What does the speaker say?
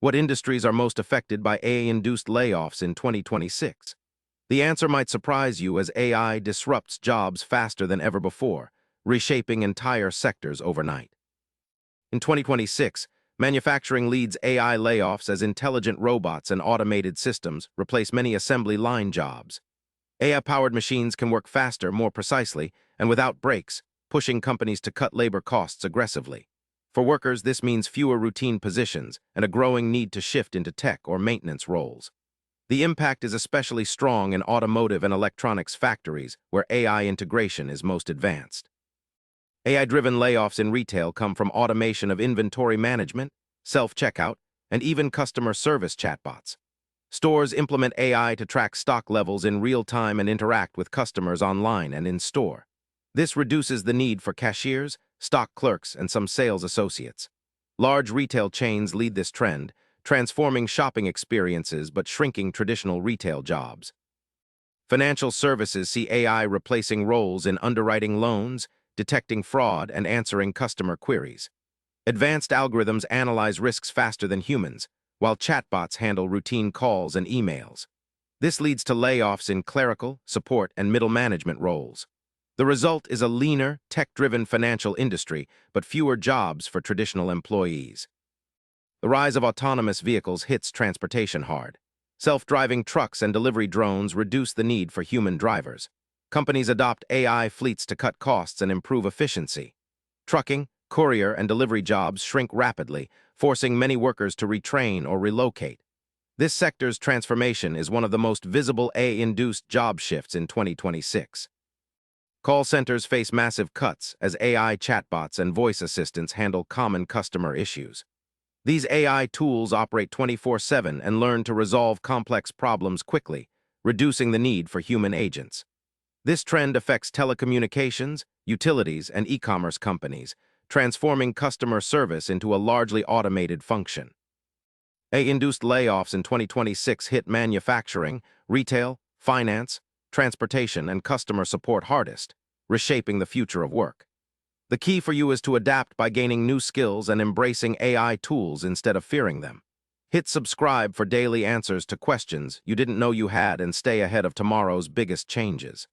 What industries are most affected by AI-induced layoffs in 2026? The answer might surprise you as AI disrupts jobs faster than ever before, reshaping entire sectors overnight. In 2026, manufacturing leads AI layoffs as intelligent robots and automated systems replace many assembly line jobs. AI-powered machines can work faster, more precisely, and without breaks, pushing companies to cut labor costs aggressively. For workers, this means fewer routine positions and a growing need to shift into tech or maintenance roles. The impact is especially strong in automotive and electronics factories, where AI integration is most advanced. AI-driven layoffs in retail come from automation of inventory management, self-checkout, and even customer service chatbots. Stores implement AI to track stock levels in real time and interact with customers online and in-store. This reduces the need for cashiers, stock clerks, and some sales associates. Large retail chains lead this trend, transforming shopping experiences but shrinking traditional retail jobs. Financial services see AI replacing roles in underwriting loans, detecting fraud, and answering customer queries. Advanced algorithms analyze risks faster than humans, while chatbots handle routine calls and emails. This leads to layoffs in clerical, support, and middle management roles. The result is a leaner, tech-driven financial industry, but fewer jobs for traditional employees. The rise of autonomous vehicles hits transportation hard. Self-driving trucks and delivery drones reduce the need for human drivers. Companies adopt AI fleets to cut costs and improve efficiency. Trucking, courier, and delivery jobs shrink rapidly, forcing many workers to retrain or relocate. This sector's transformation is one of the most visible AI-induced job shifts in 2026. Call centers face massive cuts as AI chatbots and voice assistants handle common customer issues. These AI tools operate 24/7 and learn to resolve complex problems quickly, reducing the need for human agents. This trend affects telecommunications, utilities, and e-commerce companies, transforming customer service into a largely automated function. AI-induced layoffs in 2026 hit manufacturing, retail, finance, transportation, and customer support hardest, reshaping the future of work. The key for you is to adapt by gaining new skills and embracing AI tools instead of fearing them. Hit subscribe for daily answers to questions you didn't know you had and stay ahead of tomorrow's biggest changes.